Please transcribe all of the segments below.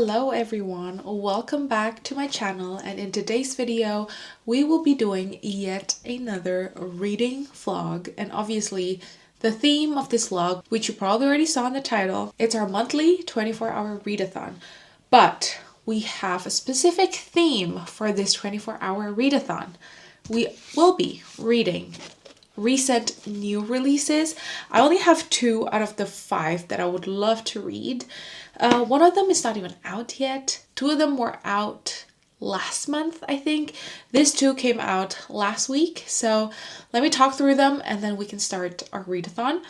Hello everyone, welcome back to my channel, and in today's video we will be doing yet another reading vlog. And obviously the theme of this vlog, which you probably already saw in the title, it's our monthly 24-hour readathon. But we have a specific theme for this 24-hour readathon. We will be reading recent new releases. I only have 2 out of the 5 that I would love to read. One of them is not even out yet. 2 of them were out last month, I think. These 2 came out last week. So let me talk through them and then we can start our readathon.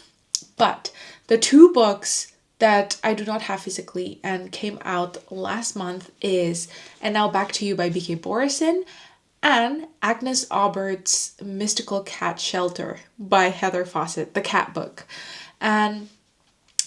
But the 2 books that I do not have physically and came out last month is And Now Back to You by B.K. Borison and Agnes Aubert's Mystical Cat Shelter by Heather Fawcett, the cat book. And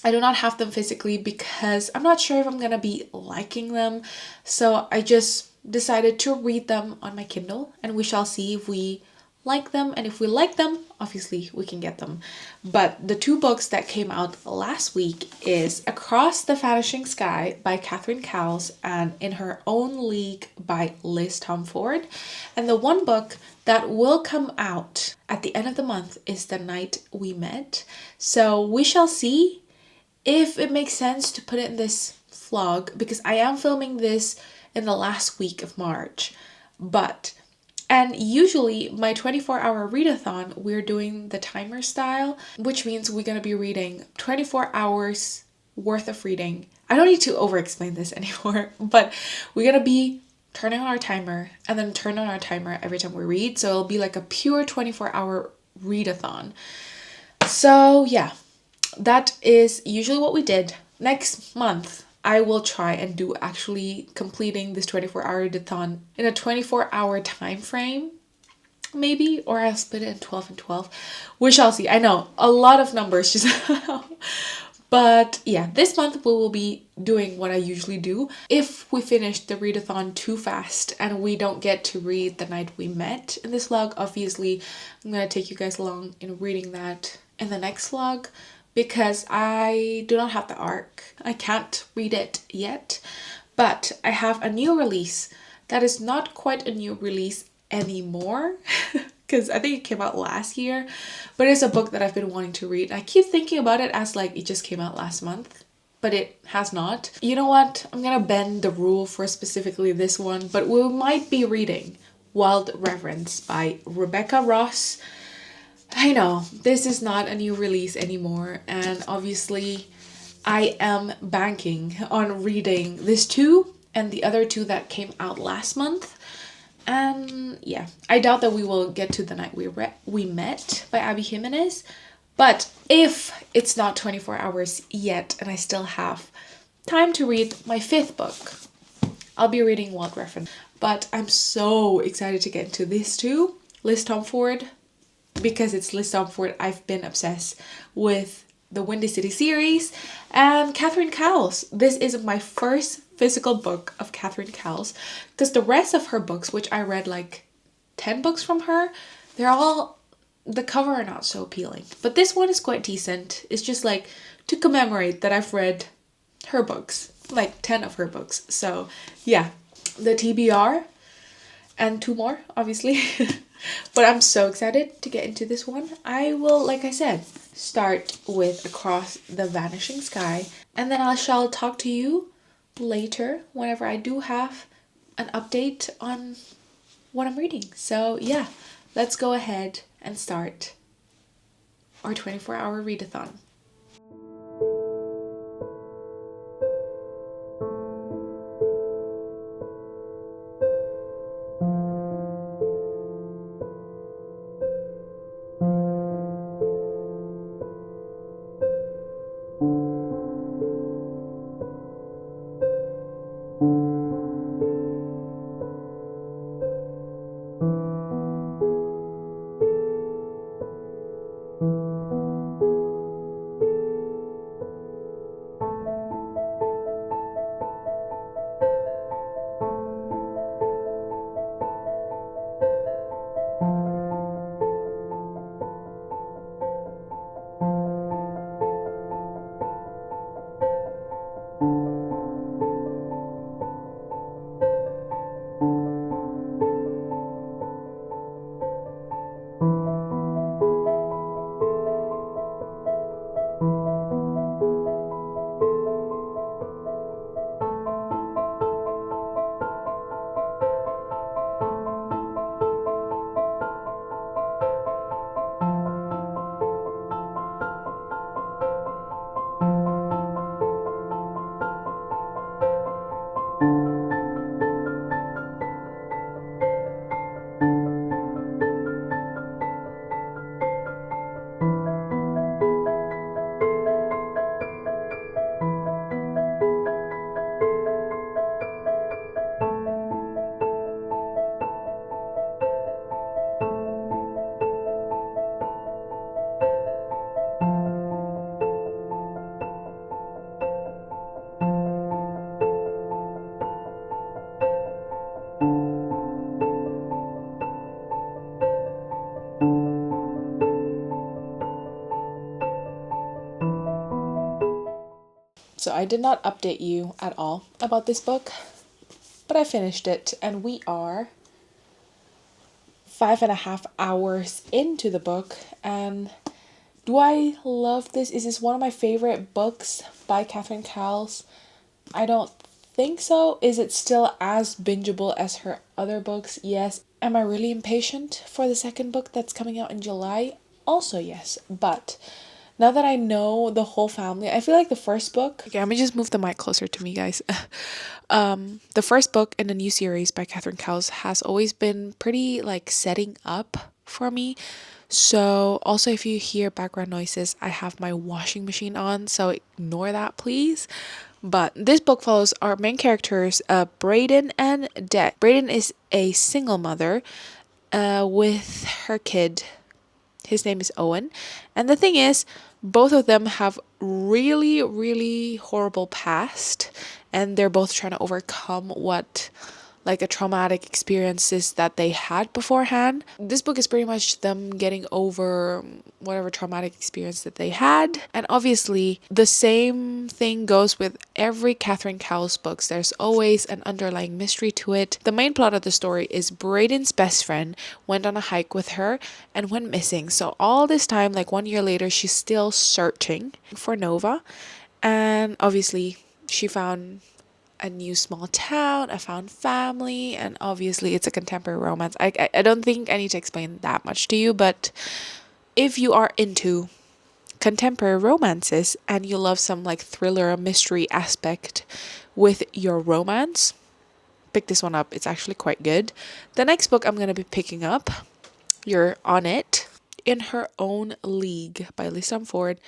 I do not have them physically because I'm not sure if I'm gonna be liking them. So I just decided to read them on my Kindle and we shall see if we like them. And if we like them, obviously we can get them. But the 2 books that came out last week is Across the Vanishing Sky by Catherine Cowles and In Her Own League by Liz Tomford. And the one book that will come out at the end of the month is The Night We Met. So we shall see if it makes sense to put it in this vlog, because I am filming this in the last week of March. And usually my 24-hour readathon, we're doing the timer style, which means we're going to be reading 24 hours worth of reading. I don't need to over-explain this anymore, but we're going to be turning on our timer and then turn on our timer every time we read. So it'll be like a pure 24-hour readathon. So yeah, that is usually what we did. Next month, I will try and do actually completing this 24-hour readathon in a 24-hour time frame, maybe, or I'll split it in 12 and 12. We shall see. I know, a lot of numbers just but yeah, this month we will be doing what I usually do. If we finish the readathon too fast and we don't get to read The Night We Met in this vlog, obviously I'm gonna take you guys along in reading that in the next vlog, because I do not have the arc. I can't read it yet, but I have a new release that is not quite a new release anymore because I think it came out last year, but it's a book that I've been wanting to read. I keep thinking about it as like it just came out last month, but it has not. You know what? I'm gonna bend the rule for specifically this one, but we might be reading Wild Reverence by Rebecca Ross. I know, this is not a new release anymore, and obviously I am banking on reading this 2 and the other 2 that came out last month. And yeah, I doubt that we will get to The Night We Met by Abby Jimenez, but if it's not 24 hours yet and I still have time to read my 5th book, I'll be reading Wild Reference. But I'm so excited to get into this too. Liz Tomford, because it's Liz Tomford, I've been obsessed with the Windy City series, and Catherine Cowles. This is my first physical book of Catherine Cowles, because the rest of her books, which I read like 10 books from her, they're all, the cover are not so appealing. But this one is quite decent. It's just like to commemorate that I've read her books, like 10 of her books. So yeah, the TBR and 2 more, obviously. But I'm so excited to get into this one. I will, like I said, start with Across the Vanishing Sky, and then I shall talk to you later whenever I do have an update on what I'm reading. So yeah, let's go ahead and start our 24-hour readathon. I did not update you at all about this book, but I finished it, and we are 5.5 hours into the book. And do I love this? Is this one of my favorite books by Catherine Cowles? I don't think so. Is it still as bingeable as her other books? Yes. Am I really impatient for the second book that's coming out in July? Also yes. But now that I know the whole family, I feel like the first book... Okay, let me just move the mic closer to me, guys. The first book in the new series by Catherine Cowles has always been pretty like setting up for me. So also, if you hear background noises, I have my washing machine on, so ignore that please. But this book follows our main characters, Brayden and Dec. Brayden is a single mother with her kid. His name is Owen. And the thing is, both of them have really, really horrible past, and they're both trying to overcome what like a traumatic experiences that they had beforehand. This book is pretty much them getting over whatever traumatic experience that they had. And obviously the same thing goes with every Catherine Cowles books. There's always an underlying mystery to it. The main plot of the story is Brayden's best friend went on a hike with her and went missing. So all this time, like 1 year later, she's still searching for Nova. And obviously she found a new small town, a found family, and obviously it's a contemporary romance. I don't think I need to explain that much to you, but if you are into contemporary romances and you love some like thriller mystery aspect with your romance, pick this one up. It's actually quite good. The next book I'm going to be picking up, you're on it, In Her Own League by Lisa Ford.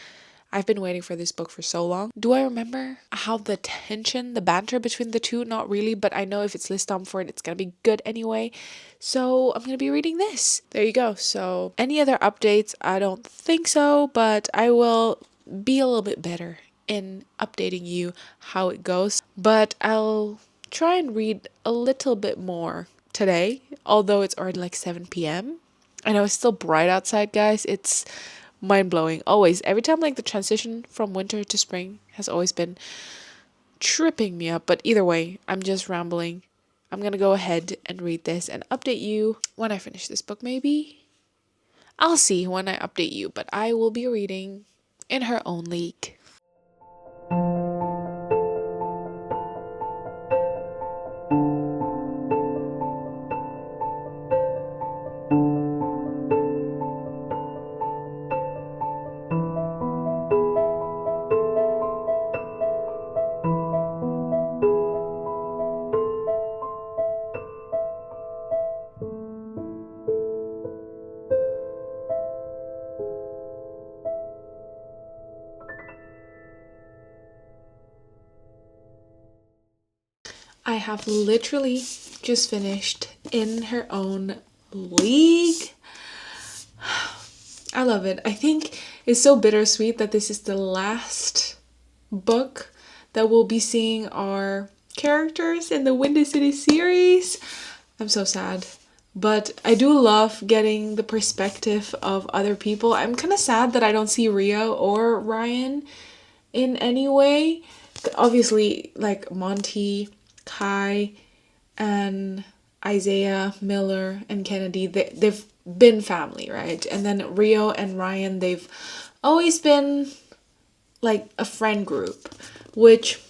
I've been waiting for this book for so long. Do I remember how the tension, the banter between the two? Not really, but I know if it's Liz Stamford, it's gonna be good anyway. So I'm gonna be reading this. There you go. So any other updates? I don't think so, but I will be a little bit better in updating you how it goes. But I'll try and read a little bit more today, although it's already like 7 p.m. I know it's still bright outside, guys. It's mind-blowing always. Every time like the transition from winter to spring has always been tripping me up. But either way, I'm just rambling. I'm gonna go ahead and read this and update you when I finish this book. Maybe I'll see when I update you, but I will be reading In Her Own League. I have literally just finished In Her Own League. I love it. I think it's so bittersweet that this is the last book that we'll be seeing our characters in the Windy City series. I'm so sad. But I do love getting the perspective of other people. I'm kind of sad that I don't see Rio or Ryan in any way. Obviously, like Monty, Kai, and Isaiah, Miller, and Kennedy, they've been family, right? And then Rio and Ryan, they've always been like a friend group, which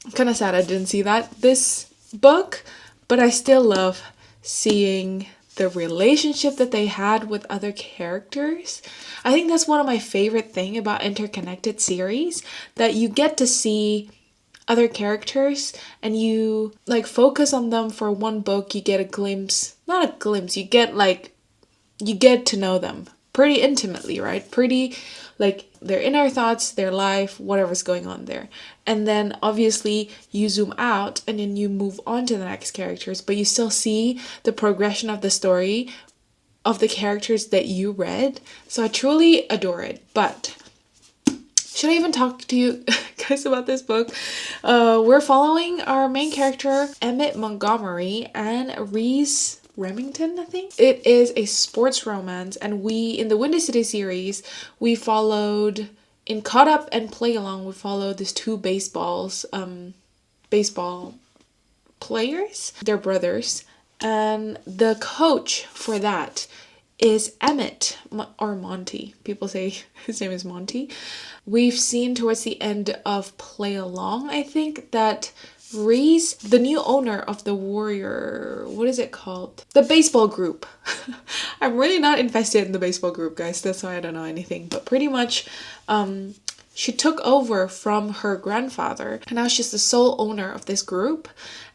I'm kind of sad I didn't see that this book, but I still love seeing the relationship that they had with other characters. I think that's one of my favorite thing about interconnected series, that you get to see other characters and you like focus on them for one book. You get a glimpse, not a glimpse, you get to know them pretty intimately, right? Pretty like their inner thoughts, their life, whatever's going on there. And then obviously you zoom out and then you move on to the next characters, but you still see the progression of the story of the characters that you read. So I truly adore it. But should I even talk to you guys about this book? We're following our main character, Emmett Montgomery, and Reese Remington, I think. It is a sports romance, and in the Windy City series, we followed in Caught Up and Play Along, we follow these two baseball players. They're brothers. And the coach for that is Emmett, or Monty. People say his name is Monty. We've seen towards the end of Play Along, I think, that Reese, the new owner of the Warrior, what is it called? The baseball group. I'm really not invested in the baseball group, guys. That's why I don't know anything. But pretty much, she took over from her grandfather, and now she's the sole owner of this group.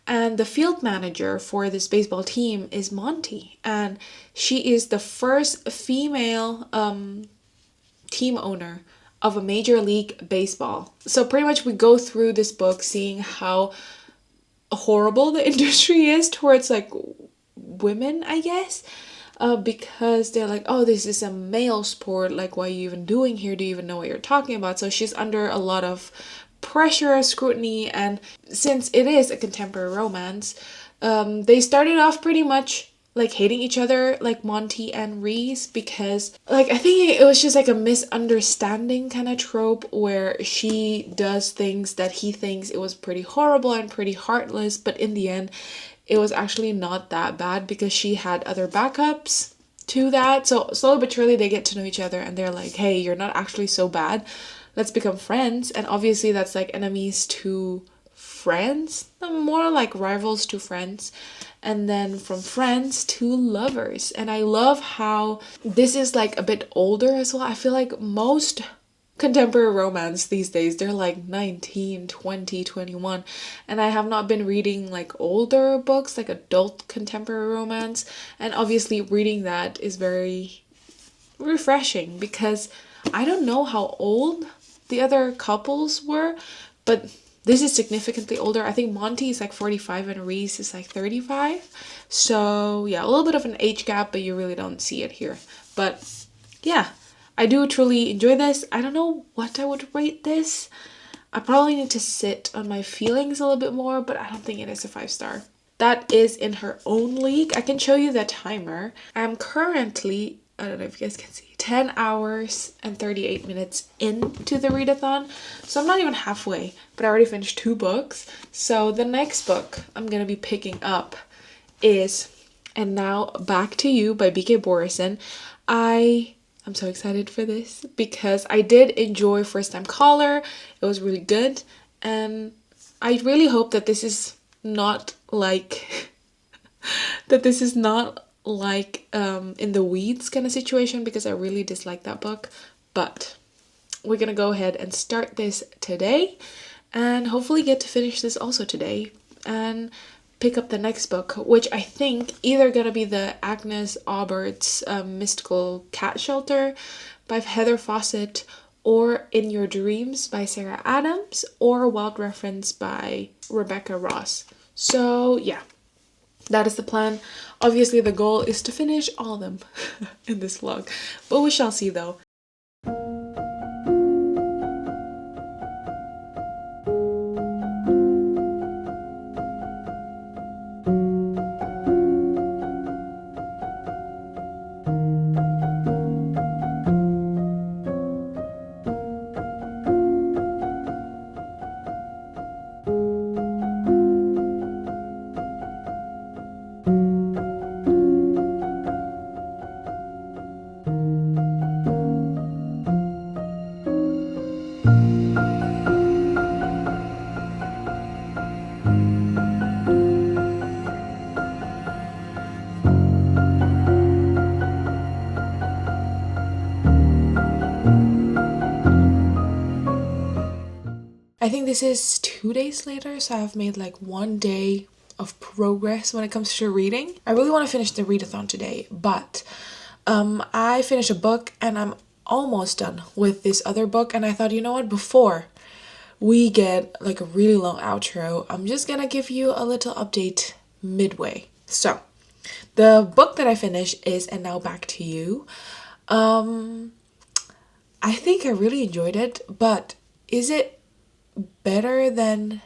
And the field manager for this baseball team is Monty, and she is the first female team owner of a Major League Baseball. So pretty much we go through this book seeing how horrible the industry is towards like women, I guess. Because they're like, oh, this is a male sport, like, what are you even doing here? Do you even know what you're talking about? So she's under a lot of pressure, scrutiny, and since it is a contemporary romance, they started off pretty much like hating each other, like Monty and Reese, because like I think it was just like a misunderstanding kind of trope where she does things that he thinks it was pretty horrible and pretty heartless, but in the end it was actually not that bad because she had other backups to that. So slowly but surely they get to know each other and they're like, hey, you're not actually so bad, let's become friends. And obviously that's like enemies to friends, more like rivals to friends, and then from friends to lovers. And I love how this is like a bit older as well. I feel like most contemporary romance these days, they're like 19, 20, 21, and I have not been reading like older books, like adult contemporary romance, and obviously reading that is very refreshing because I don't know how old the other couples were, but this is significantly older. I think Monty is like 45 and Reese is like 35. So yeah, a little bit of an age gap, but you really don't see it here. But yeah, I do truly enjoy this. I don't know what I would rate this. I probably need to sit on my feelings a little bit more, but I don't think it is a 5-star. That is in her own league. I can show you the timer. I'm currently, I don't know if you guys can see, 10 hours and 38 minutes into the readathon. So I'm not even halfway, but I already finished 2 books. So the next book I'm going to be picking up is And Now Back to You by B.K. Borison. I'm so excited for this because I did enjoy First Time Caller. It was really good. And I really hope that this is not like in the weeds kind of situation because I really dislike that book. But we're gonna go ahead and start this today and hopefully get to finish this also today and pick up the next book, which I think either gonna be the Agnes Aubert's Mystical Cat Shelter by Heather Fawcett, or In Your Dreams by Sarah Adams, or Wild Reference by Rebecca Ross. So yeah, that is the plan. Obviously the goal is to finish all of them in this vlog, but we shall see though. I think this is 2 days later, so I've made like 1 day of progress when it comes to reading. I really want to finish the readathon today, but I finished a book and I'm almost done with this other book, and I thought, you know what, before we get like a really long outro, I'm just gonna give you a little update midway. So the book that I finished is And Now Back to You. I think I really enjoyed it, but is it better than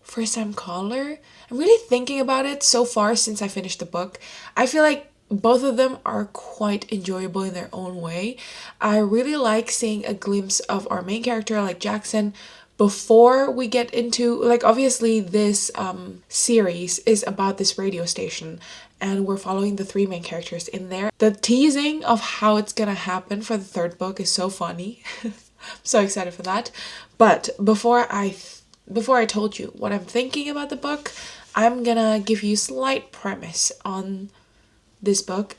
First Time Caller? I'm really thinking about it so far since I finished the book. I feel like both of them are quite enjoyable in their own way. I really like seeing a glimpse of our main character, like Jackson, before we get into, like, obviously this series is about this radio station and we're following the three main characters in there. The teasing of how it's gonna happen for the third book is so funny. I'm so excited for that. But before I told you what I'm thinking about the book, I'm gonna give you a slight premise on this book.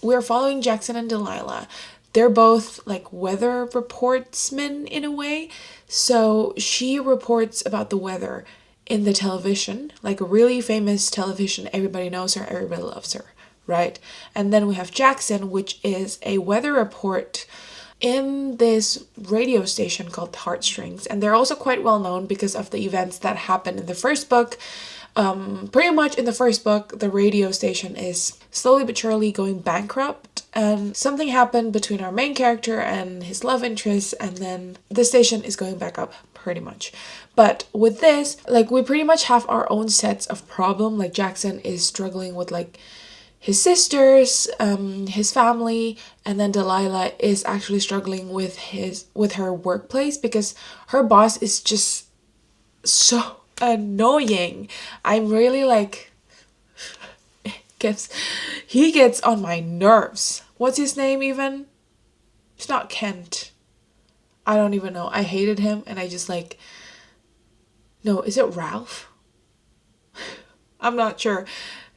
We're following Jackson and Delilah. They're both like weather reportsmen in a way. So she reports about the weather in the television, like a really famous television. Everybody knows her, everybody loves her, right? And then we have Jackson, which is a weather report in this radio station called Heartstrings. And they're also quite well known because of the events that happened in the first book. Pretty much in the first book, the radio station is slowly but surely going bankrupt, and something happened between our main character and his love interest, and then the station is going back up, pretty much. But with this, like, we pretty much have our own sets of problem. Like, Jackson is struggling with, like, his sisters, his family, and then Delilah is actually struggling with her workplace because her boss is just so annoying. I'm really like, he gets on my nerves. What's his name even? It's not Kent. I don't even know. I hated him and I just like, no, is it Ralph? I'm not sure.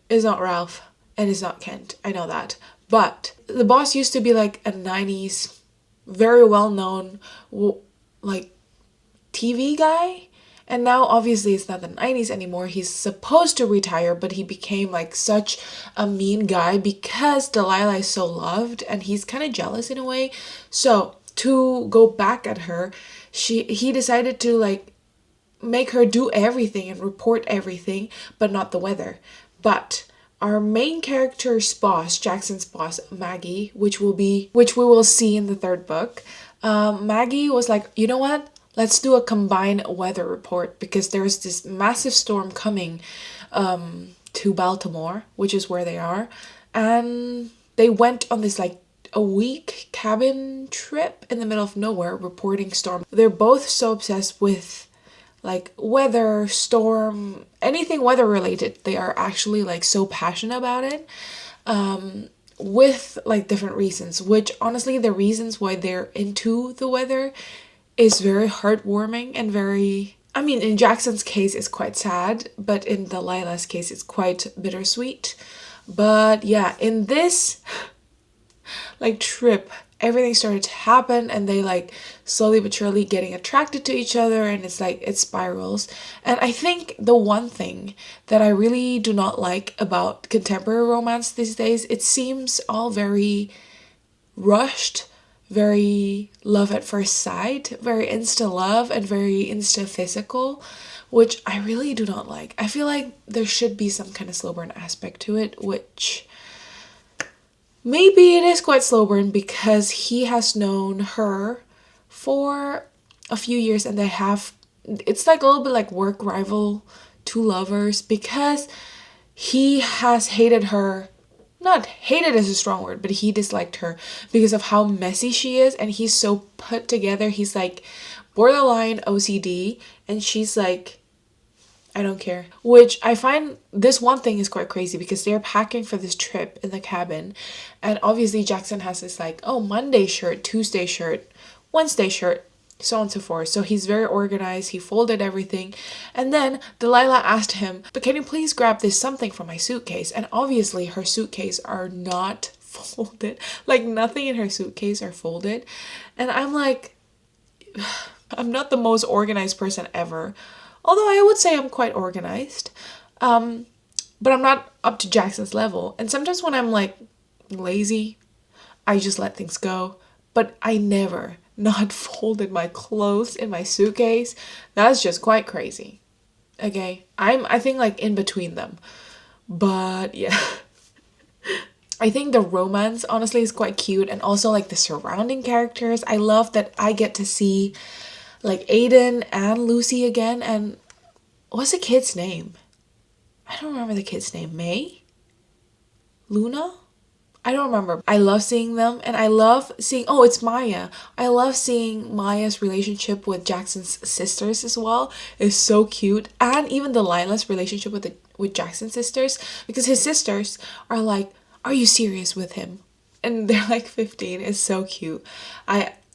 It's not Ralph and it's not Kent. I know that. But the boss used to be like a 90s, very well known, like, TV guy. And now obviously it's not the 90s anymore. He's supposed to retire, but he became like such a mean guy because Delilah is so loved and he's kind of jealous in a way. So to go back at her, he decided to like make her do everything and report everything, but not the weather. But our main character's boss, Jackson's boss, Maggie, which we will see in the third book, Maggie was like, you know what? Let's do a combined weather report because there's this massive storm coming to Baltimore, which is where they are. And they went on this like a week cabin trip in the middle of nowhere reporting storm. They're both so obsessed with like weather, storm, anything weather related. They are actually like so passionate about it. With like different reasons, which honestly the reasons why they're into the weather is very heartwarming and very, I mean, in Jackson's case it's quite sad, but in Delilah's case it's quite bittersweet. But yeah, in this like trip, everything started to happen and they like slowly but surely getting attracted to each other, and it's like it spirals. And I think the one thing that I really do not like about contemporary romance these days, it seems all very rushed, very love at first sight, very insta love and very insta physical, which I really do not like. I feel like there should be some kind of slow burn aspect to it, which maybe it is quite slow burn because he has known her for a few years and it's like a little bit like work rival, two lovers, because he has hated her. Not hated is a strong word, but he disliked her because of how messy she is, and he's so put together. He's like borderline OCD and she's like, I don't care. Which I find this one thing is quite crazy because they're packing for this trip in the cabin, and obviously Jackson has this like, oh, Monday shirt, Tuesday shirt, Wednesday shirt, so on and so forth. So he's very organized. He folded everything. And then Delilah asked him, but can you please grab this something from my suitcase? And obviously her suitcase are not folded. Like nothing in her suitcase are folded. And I'm like, I'm not the most organized person ever. Although I would say I'm quite organized. But I'm not up to Jackson's level. And sometimes when I'm like lazy, I just let things go. But I never not folded my clothes in my suitcase. That's just quite crazy. Okay, I think like in between them. But yeah. I think the romance honestly is quite cute, and also like the surrounding characters. I love that I get to see like Aiden and Lucy again. And what's the kid's name? I don't remember the kid's name. May? Luna? I don't remember. I love seeing them, and I love seeing, oh, it's Maya. I love seeing Maya's relationship with Jackson's sisters as well. It's so cute. And even Delilah's relationship with Jackson's sisters, because his sisters are like, "Are you serious with him?" And they're like 15. It's so cute.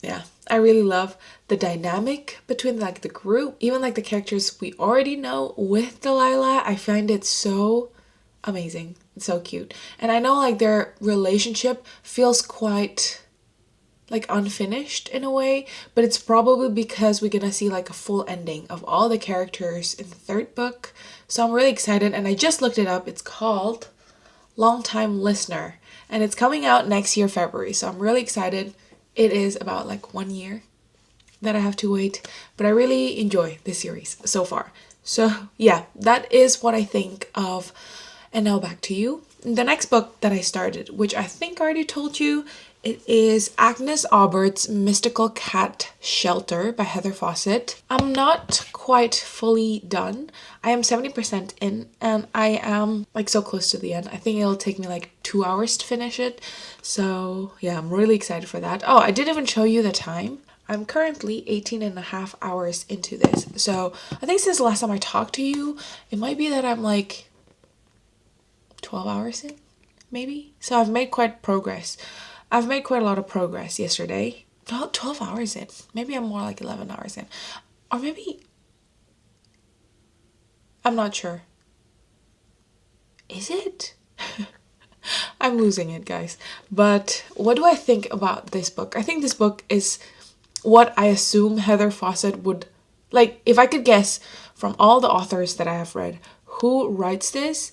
Yeah, I really love the dynamic between like the group, even like the characters we already know with Delilah. I find it so amazing. It's so cute. And I know like their relationship feels quite like unfinished in a way, but it's probably because we're gonna see like a full ending of all the characters in the third book. So I'm really excited, and I just looked it up. It's called Long Time Listener, and it's coming out next year, February. So I'm really excited. It is about like 1 year that I have to wait, but I really enjoy this series so far. So yeah, that is what I think of. And now back to you. The next book that I started, which I think I already told you, it is Agnes Aubert's Mystical Cat Shelter by Heather Fawcett. I'm not quite fully done. I am 70% in, and I am like so close to the end. I think it'll take me like 2 hours to finish it. So yeah, I'm really excited for that. Oh, I didn't even show you the time. I'm currently 18 and a half hours into this. So I think since the last time I talked to you, it might be that I'm like 12 hours in, maybe. So I've made quite progress. I've made quite a lot of progress yesterday. Not 12 hours in. Maybe I'm more like 11 hours in. Or maybe, I'm not sure. Is it? I'm losing it, guys. But what do I think about this book? I think this book is what I assume Heather Fawcett would, like, if I could guess from all the authors that I have read who writes this,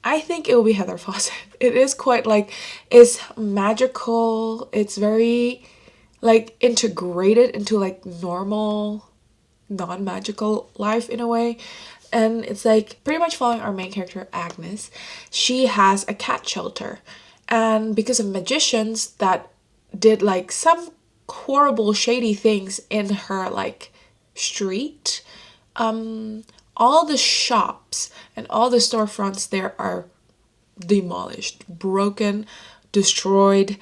I think it will be Heather Fawcett. It is quite like, it's magical. It's very like integrated into like normal, non-magical life in a way. And it's like pretty much following our main character, Agnes. She has a cat shelter. And because of magicians that did like some horrible, shady things in her like street, all the shops and all the storefronts there are demolished, broken, destroyed,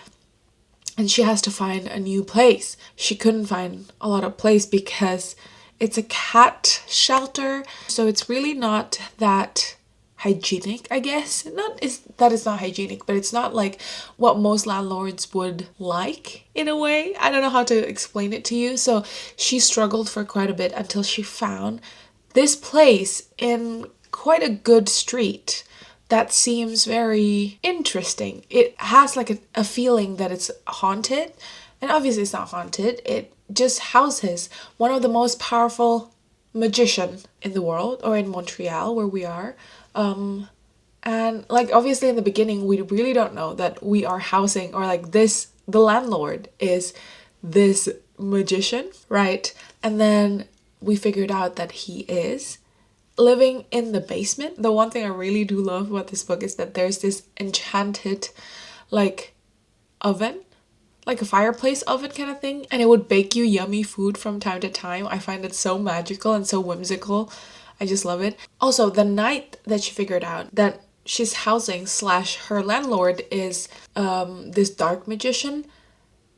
and she has to find a new place. She couldn't find a lot of place because it's a cat shelter, so it's really not that hygienic, I guess. Not is that it's not hygienic, but it's not like what most landlords would like in a way. I don't know how to explain it to you. So she struggled for quite a bit until she found this place in quite a good street that seems very interesting. It has like a feeling that it's haunted, and obviously it's not haunted. It just houses one of the most powerful magician in the world, or in Montreal where we are. And like obviously in the beginning we really don't know that we are housing, or like this, the landlord is this magician, right? And then we figured out that he is living in the basement. The one thing I really do love about this book is that there's this enchanted like oven, like a fireplace oven kind of thing, and it would bake you yummy food from time to time. I find it so magical and so whimsical. I just love it. Also, the night that she figured out that she's housing slash her landlord is this dark magician,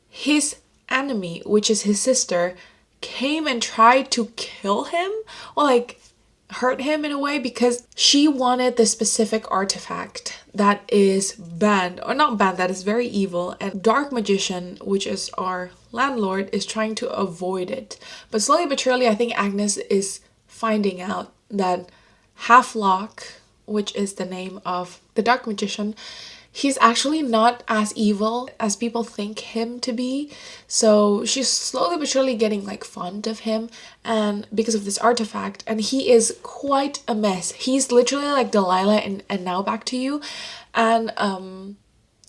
his enemy, which is his sister, came and tried to kill him, or like hurt him in a way, because she wanted the specific artifact that is banned, or not banned, that is very evil, and dark magician, which is our landlord, is trying to avoid it. But slowly but surely I think Agnes is finding out that Halflock, which is the name of the dark magician, he's actually not as evil as people think him to be. So she's slowly but surely getting like fond of him, and because of this artifact, and he is quite a mess. He's literally like Delilah and Now Back to You, and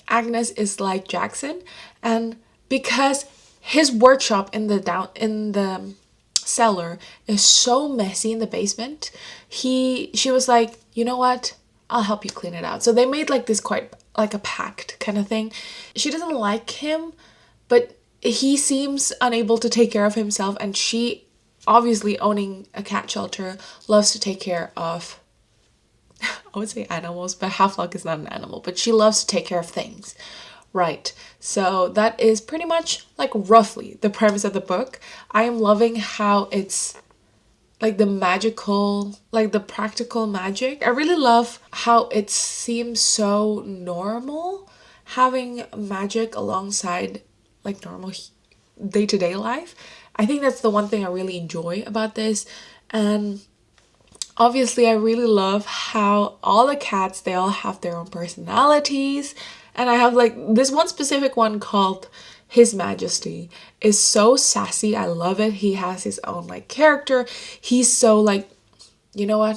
Agnes is like Jackson. And because his workshop in the cellar is so messy in the basement, she was like, you know what, I'll help you clean it out. So they made like this quite like a pact kind of thing. She doesn't like him, but he seems unable to take care of himself, and she, obviously owning a cat shelter, loves to take care of, I would say animals, but Halflock is not an animal, but she loves to take care of things, Right. So that is pretty much like roughly the premise of the book. I am loving how it's like the magical, like the practical magic. I really love how it seems so normal having magic alongside like normal day-to-day life. I think that's the one thing I really enjoy about this. And obviously, I really love how all the cats, they all have their own personalities. And I have like this one specific one called His Majesty is so sassy. I love it. He has his own like character. He's so like, you know what?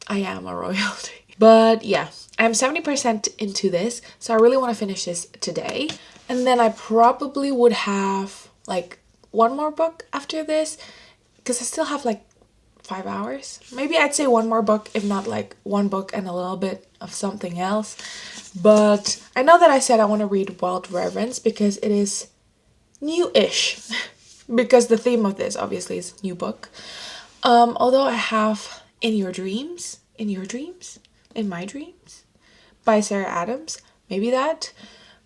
I am a royalty. But yeah, I'm 70% into this. So I really want to finish this today. And then I probably would have like one more book after this because I still have like 5 hours. Maybe I'd say one more book, if not like one book and a little bit of something else. But I know that I said I want to read Wild Reverence because it is new-ish. Because the theme of this obviously is new book. Although I have In Your Dreams, In My Dreams by Sarah Adams. Maybe that.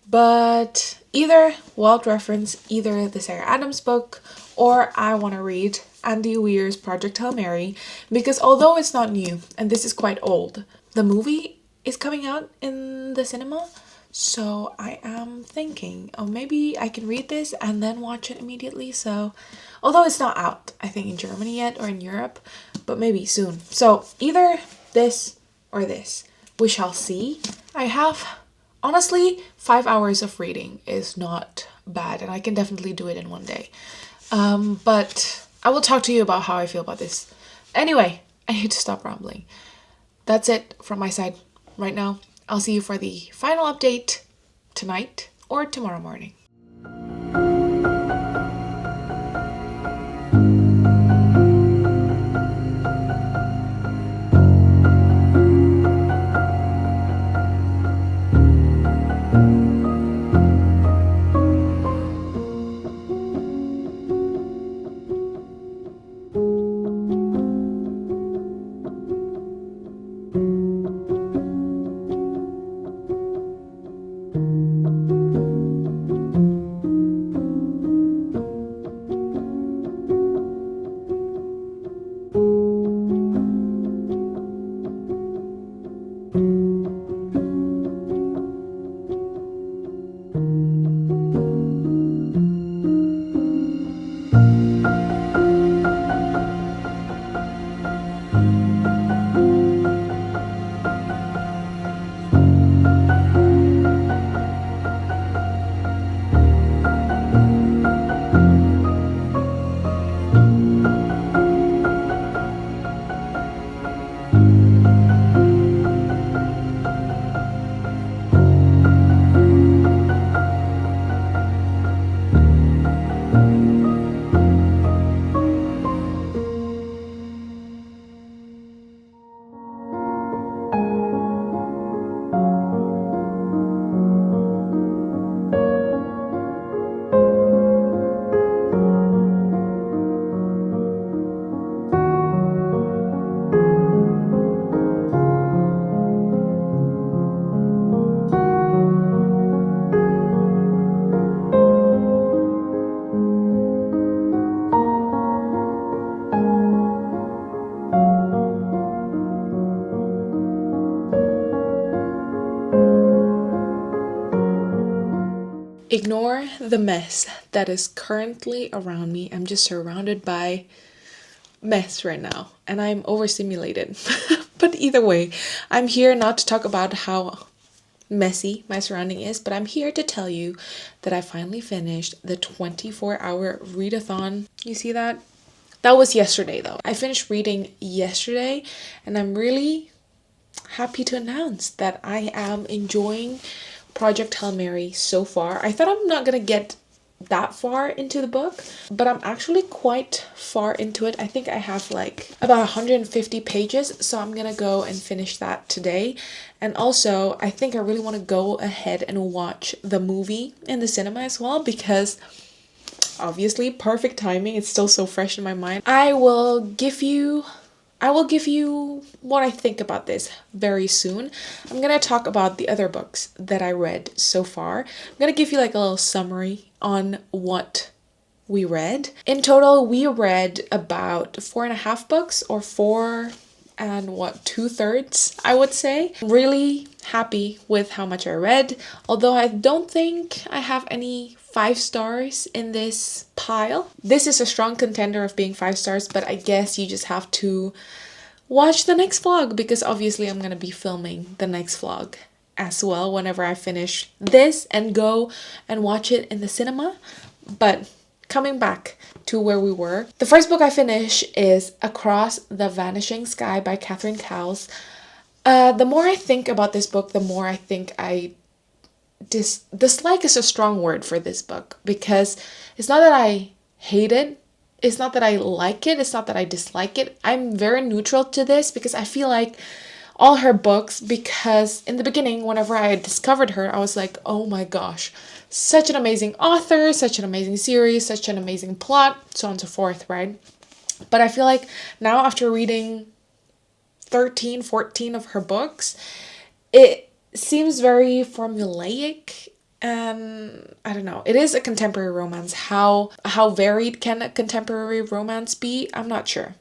But either Wild Reference, either the Sarah Adams book, or I want to read Andy Weir's Project Hail Mary, because although it's not new, and this is quite old, the movie is coming out in the cinema, so I am thinking, oh, maybe I can read this and then watch it immediately. So, although it's not out, I think, in Germany yet or in Europe, but maybe soon. So, either this or this. We shall see. I have, honestly, 5 hours of reading is not bad, and I can definitely do it in one day. But I will talk to you about how I feel about this. Anyway, I need to stop rambling. That's it from my side right now. I'll see you for the final update tonight or tomorrow morning. Ignore the mess that is currently around me. I'm just surrounded by mess right now and I'm overstimulated. But either way, I'm here not to talk about how messy my surrounding is, but I'm here to tell you that I finally finished the 24-hour readathon. You see that? That was yesterday though. I finished reading yesterday and I'm really happy to announce that I am enjoying Project Hail Mary so far. I thought I'm not gonna get that far into the book, but I'm actually quite far into it. I think I have like about 150 pages, so I'm gonna go and finish that today. And also, I think I really want to go ahead and watch the movie in the cinema as well, because obviously perfect timing, it's still so fresh in my mind. I will give you I will give you what I think about this very soon. I'm gonna talk about the other books that I read so far. I'm gonna give you like a little summary on what we read. In total, we read about 4.5 books, or 2/3, I would say. Really happy with how much I read, although I don't think I have any 5 stars in this pile. This is a strong contender of being 5 stars, but I guess you just have to watch the next vlog, because obviously I'm gonna be filming the next vlog as well whenever I finish this and go and watch it in the cinema. But coming back to where we were, the first book I finish is Across the Vanishing Sky by Catherine Cowles. The more I think about this book, the more I think I dislike is a strong word for this book, because it's not that I hate it, it's not that I like it, it's not that I dislike it. I'm very neutral to this, because I feel like all her books, because in the beginning, whenever I discovered her, I was like, oh my gosh, such an amazing author, such an amazing series, such an amazing plot, so on and so forth, right? But I feel like now, after reading 13, 14 of her books, it seems very formulaic, and I don't know. It is a contemporary romance. How varied can a contemporary romance be? I'm not sure.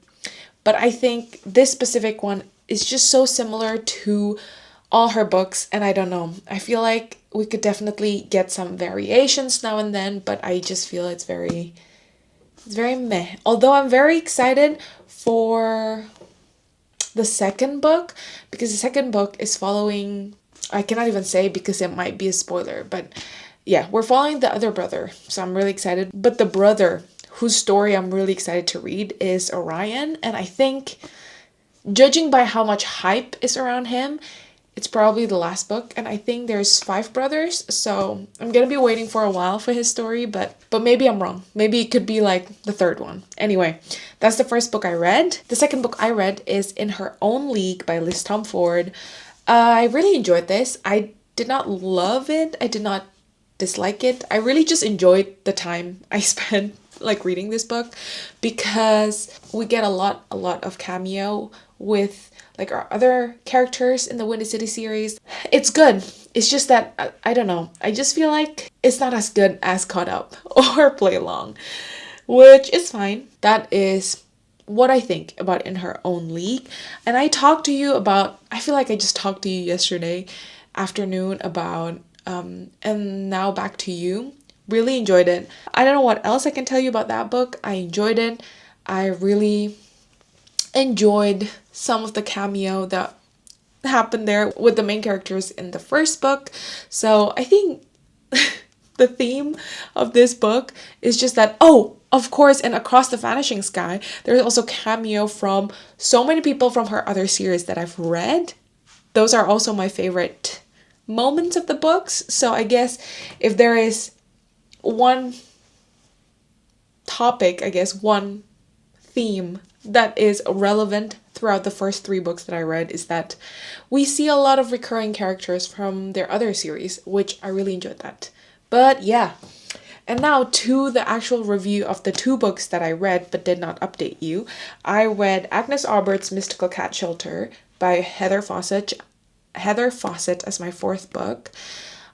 But I think this specific one is just so similar to all her books, and I don't know. I feel like we could definitely get some variations now and then, but I just feel it's very meh. Although I'm very excited for the second book, because the second book is following, I cannot even say because it might be a spoiler, but yeah, we're following the other brother, so I'm really excited. But the brother whose story I'm really excited to read is Orion, and I think, judging by how much hype is around him, it's probably the last book, and I think there's 5 brothers, so I'm gonna be waiting for a while for his story, but maybe I'm wrong. Maybe it could be like the third one. Anyway, that's the first book I read. The second book I read is In Her Own League by Liz Tomford. I really enjoyed this. I did not love it. I did not dislike it. I really just enjoyed the time I spent like reading this book, because we get a lot of cameo with like our other characters in the Windy City series. It's good. It's just that I don't know. I just feel like it's not as good as Caught Up or Play Along, which is fine. That is what I think about In Her Own League. And I talked to you about, I feel like I just talked to you yesterday afternoon about And Now Back to You. Really enjoyed it. I don't know what else I can tell you about that book. I enjoyed it. I really enjoyed some of the cameo that happened there with the main characters in the first book. So I think the theme of this book is just that, oh, of course, and Across the Vanishing Sky, there's also cameo from so many people from her other series that I've read. Those are also my favorite moments of the books. So I guess if there is one topic, I guess one theme that is relevant throughout the first 3 books that I read, is that we see a lot of recurring characters from their other series, which I really enjoyed that. But yeah, and now to the actual review of the 2 books that I read but did not update you. I read Agnes Aubert's Mystical Cat Shelter by Heather Fawcett as my 4th book.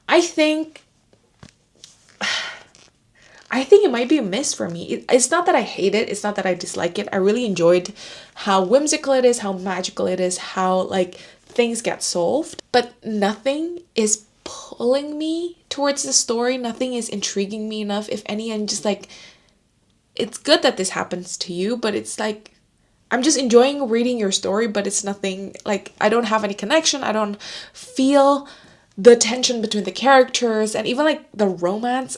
I think it might be a miss for me. It's not that I hate it. It's not that I dislike it. I really enjoyed how whimsical it is, how magical it is, how like things get solved. But nothing is pulling me towards the story. Nothing is intriguing me enough. If any, I'm just like, it's good that this happens to you, but it's like, I'm just enjoying reading your story, but it's nothing, like, I don't have any connection. I don't feel the tension between the characters, and even like the romance.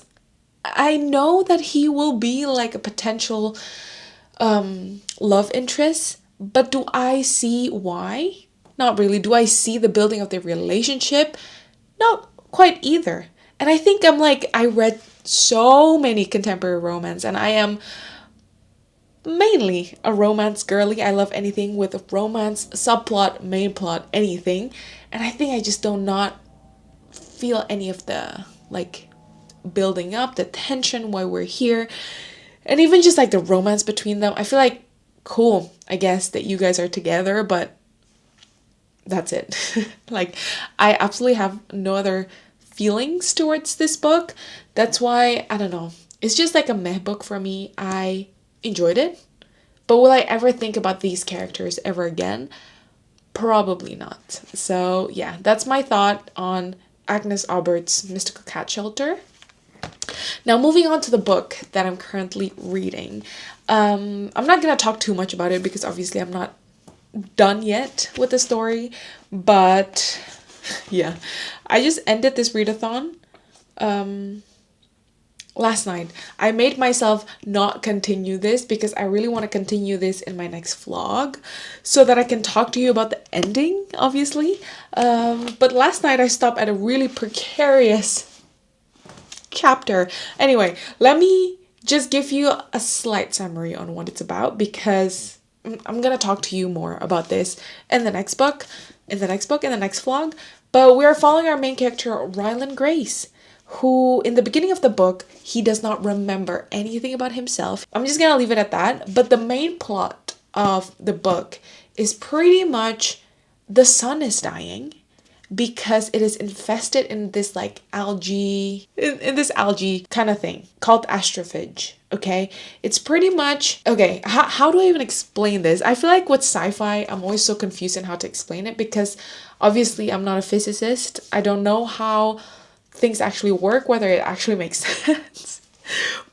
I know that he will be like a potential love interest, but do I see why? Not really. Do I see the building of their relationship? Not quite either. And I think I read so many contemporary romance, and I am mainly a romance girly. I love anything with a romance, subplot, main plot, anything. And I think I just do not feel any of the like building up, the tension, why we're here, and even just like the romance between them. I feel like cool, I guess, that you guys are together, but that's it. Like, I absolutely have no other feelings towards this book. That's why, I don't know, it's just like a meh book for me. I enjoyed it, but will I ever think about these characters ever again? Probably not. So yeah, that's my thought on Agnes Aubert's Mystical Cat Shelter. Now, moving on to the book that I'm currently reading. I'm not gonna talk too much about it because obviously I'm not done yet with the story, but yeah, I just ended this readathon last night. I made myself not continue this because I really want to continue this in my next vlog so that I can talk to you about the ending, obviously. But last night I stopped at a really precarious chapter. Anyway, let me just give you a slight summary on what it's about because I'm gonna talk to you more about this in the next book, in the next vlog. But we're following our main character, Ryland Grace, who in the beginning of the book, he does not remember anything about himself. I'm just gonna leave it at that. But the main plot of the book is pretty much the sun is dying because it is infested in this like algae, in this algae kind of thing called astrophage. Okay, it's pretty much, okay, how do I even explain this? I feel like with sci-fi, I'm always so confused in how to explain it because obviously I'm not a physicist. I don't know how things actually work, whether it actually makes sense.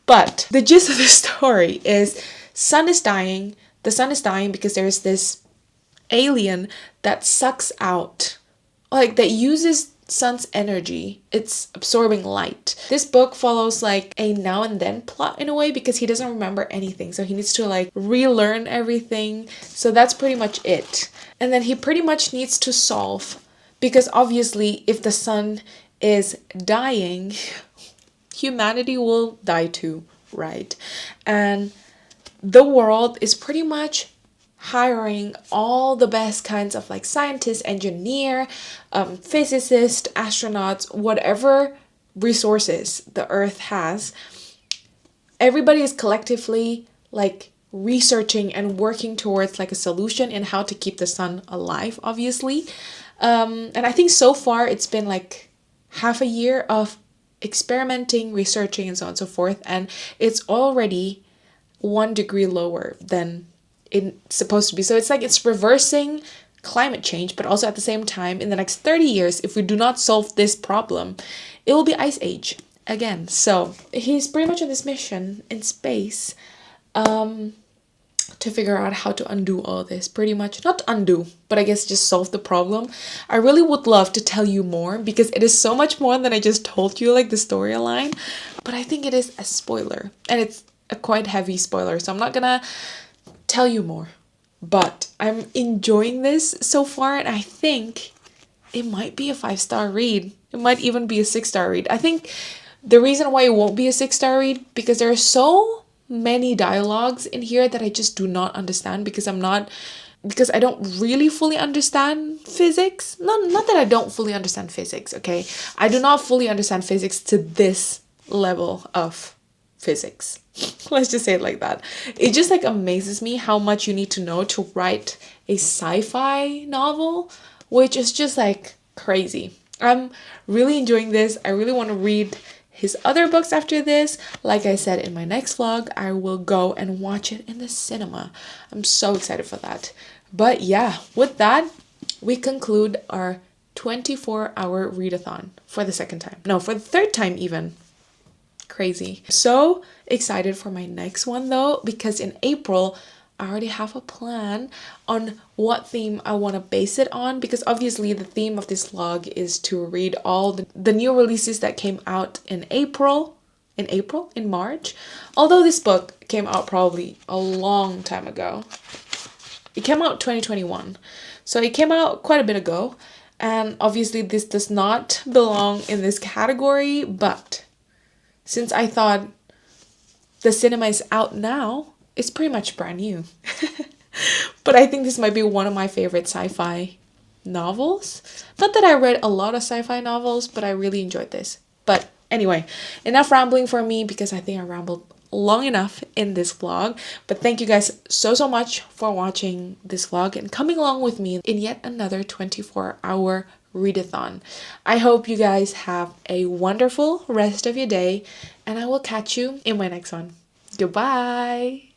But the gist of the story is sun is dying. The sun is dying because there's this alien that sucks out, like that uses sun's energy. It's absorbing light. This book follows like a now and then plot in a way because he doesn't remember anything. So he needs to like relearn everything. So that's pretty much it. And then he pretty much needs to solve, because obviously if the sun is dying, humanity will die too, right? And the world is pretty much hiring all the best kinds of like scientists, engineer, physicists, astronauts, whatever resources the earth has. Everybody is collectively like researching and working towards like a solution in how to keep the sun alive, obviously. And I think so far it's been like half a year of experimenting, researching, and so on and so forth, and it's already 1 degree lower than it's supposed to be. So it's like it's reversing climate change, but also at the same time, in the next 30 years, if we do not solve this problem, it will be ice age again. So he's pretty much on this mission in space to figure out how to undo all this. Pretty much, not undo, but I guess just solve the problem. I really would love to tell you more because it is so much more than I just told you, like the storyline, but I think it is a spoiler, and it's a quite heavy spoiler, so I'm not gonna tell you more. But I'm enjoying this so far, and I think it might be a 5-star read. It might even be a 6-star read. I think the reason why it won't be a 6-star read because there are so many dialogues in here that I just do not understand because I don't really fully understand physics. Not that I don't fully understand physics, okay? I do not fully understand physics to this level of physics. Let's just say it like that. It just like amazes me how much you need to know to write a sci-fi novel, which is just like crazy. I'm really enjoying this. I really want to read his other books after this. Like I said, in my next vlog, I will go and watch it in the cinema. I'm so excited for that. But yeah, with that, we conclude our 24-hour readathon for the second time. No, for the third time even. Crazy. So excited for my next one though, because in April I already have a plan on what theme I want to base it on, because obviously the theme of this vlog is to read all the new releases that came out in March. Although this book came out probably a long time ago. It came out 2021. So it came out quite a bit ago, and obviously this does not belong in this category, but since I thought the cinema is out now, it's pretty much brand new. But I think this might be one of my favorite sci-fi novels. Not that I read a lot of sci-fi novels, but I really enjoyed this. But anyway, enough rambling for me because I think I rambled long enough in this vlog, but thank you guys so much for watching this vlog and coming along with me in yet another 24-hour readathon. I hope you guys have a wonderful rest of your day, and I will catch you in my next one. Goodbye!